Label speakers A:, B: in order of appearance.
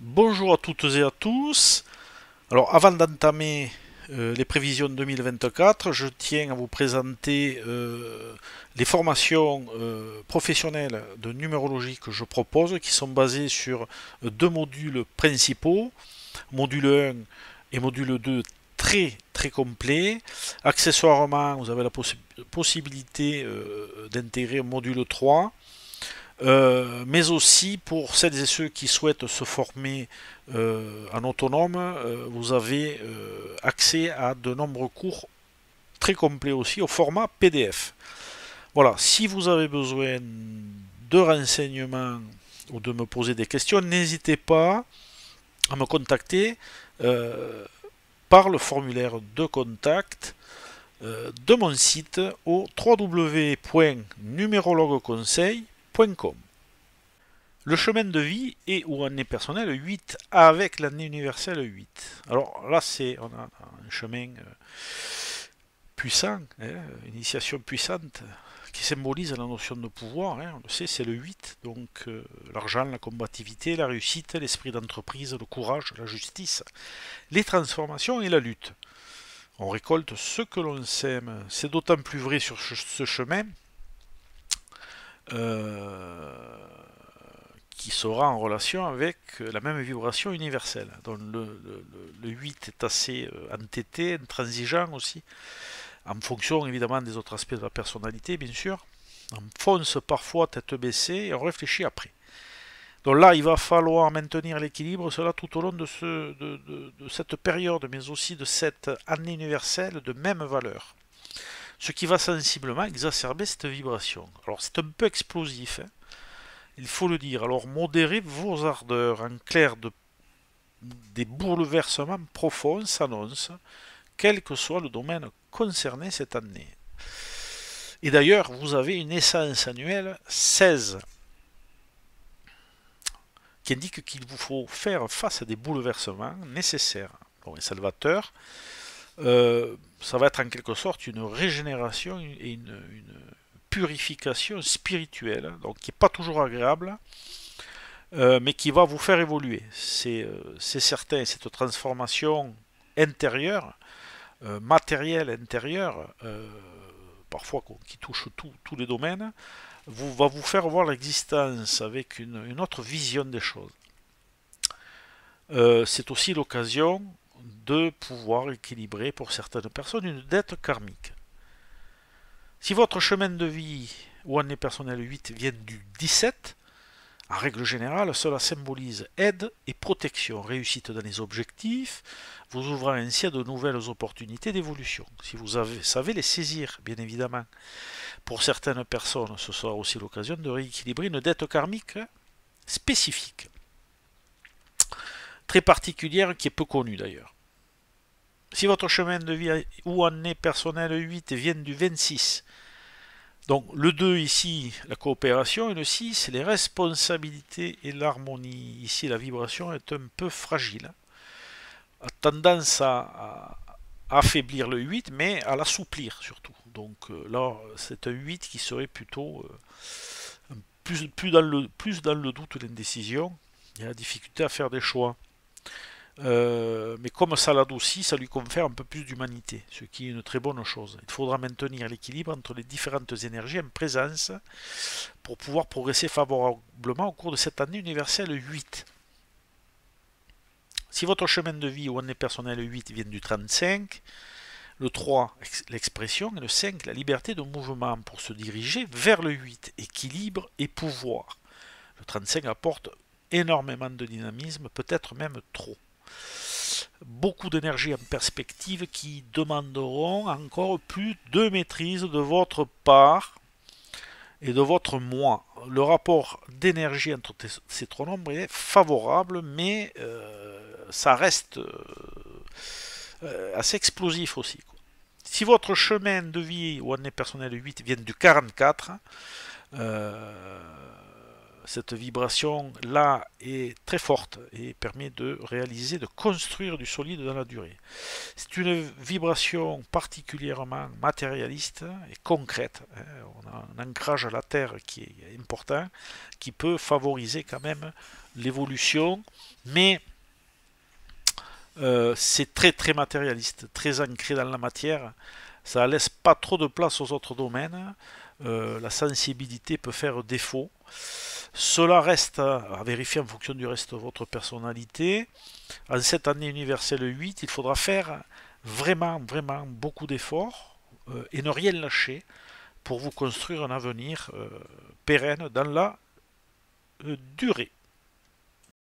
A: Bonjour à toutes et à tous. Alors avant d'entamer les prévisions 2024, je tiens à vous présenter les formations professionnelles de numérologie que je propose, qui sont basées sur deux modules principaux, module 1 et module 2 très très complets. Accessoirement, vous avez la possibilité d'intégrer un module 3. Mais aussi pour celles et ceux qui souhaitent se former en autonome, vous avez accès à de nombreux cours très complets aussi au format PDF. Voilà, si vous avez besoin de renseignements ou de me poser des questions, n'hésitez pas à me contacter par le formulaire de contact de mon site au www.numérologueconseil.com. Le chemin de vie et ou année personnelle 8 avec l'année universelle 8. Alors là, on a un chemin puissant, hein, une initiation puissante qui symbolise la notion de pouvoir. Hein, on le sait, c'est le 8. Donc l'argent, la combativité, la réussite, l'esprit d'entreprise, le courage, la justice, les transformations et la lutte. On récolte ce que l'on sème. C'est d'autant plus vrai sur ce chemin qui sera en relation avec la même vibration universelle. Donc le 8 est assez entêté, intransigeant aussi, en fonction évidemment des autres aspects de la personnalité, bien sûr. On fonce parfois tête baissée et on réfléchit après. Donc là, il va falloir maintenir l'équilibre, cela tout au long de cette période, mais aussi de cette année universelle de même valeur. Ce qui va sensiblement exacerber cette vibration. Alors c'est un peu explosif, hein, il faut le dire. Alors modérez vos ardeurs. En clair, des bouleversements profonds s'annoncent, quel que soit le domaine concerné cette année. Et d'ailleurs, vous avez une essence annuelle 16 qui indique qu'il vous faut faire face à des bouleversements nécessaires et salvateurs. Ça va être en quelque sorte une régénération et une purification spirituelle, donc qui n'est pas toujours agréable, mais qui va vous faire évoluer. C'est certain, cette transformation intérieure, matérielle intérieure, parfois qui touche tous les domaines, va vous faire voir l'existence avec une autre vision des choses. C'est aussi l'occasion de pouvoir équilibrer pour certaines personnes une dette karmique. Si votre chemin de vie ou année personnelle 8 vient du 17, en règle générale, cela symbolise aide et protection, réussite dans les objectifs, vous ouvrant ainsi à de nouvelles opportunités d'évolution. Si vous savez les saisir, bien évidemment. Pour certaines personnes, ce sera aussi l'occasion de rééquilibrer une dette karmique spécifique, très particulière, qui est peu connue d'ailleurs. Si votre chemin de vie ou année personnelle 8 vient du 26, donc le 2 ici, la coopération, et le 6, les responsabilités et l'harmonie. Ici, la vibration est un peu fragile, a tendance à affaiblir le 8, mais à l'assouplir surtout. Donc là, c'est un 8 qui serait plutôt plus dans le doute, l'indécision, et la difficulté à faire des choix. Mais comme ça l'adoucit, ça lui confère un peu plus d'humanité, ce qui est une très bonne chose. Il faudra maintenir l'équilibre entre les différentes énergies en présence pour pouvoir progresser favorablement au cours de cette année universelle 8. Si votre chemin de vie ou année personnelle 8 vient du 35, le 3, l'expression, et le 5, la liberté de mouvement pour se diriger vers le 8, équilibre et pouvoir. Le 35 apporte énormément de dynamisme, peut-être même trop. Beaucoup d'énergie en perspective qui demanderont encore plus de maîtrise de votre part et de votre moi. Le rapport d'énergie entre ces trois nombres est favorable, mais ça reste assez explosif aussi. Si votre chemin de vie ou année personnelle 8 vient du 44, cette vibration-là est très forte et permet de réaliser, de construire du solide dans la durée. C'est une vibration particulièrement matérialiste et concrète. On a un ancrage à la Terre qui est important, qui peut favoriser quand même l'évolution, mais c'est très très matérialiste, très ancré dans la matière. Ça laisse pas trop de place aux autres domaines. La sensibilité peut faire défaut. Cela reste à vérifier en fonction du reste de votre personnalité. En cette année universelle 8, il faudra faire vraiment, vraiment beaucoup d'efforts et ne rien lâcher pour vous construire un avenir pérenne dans la durée.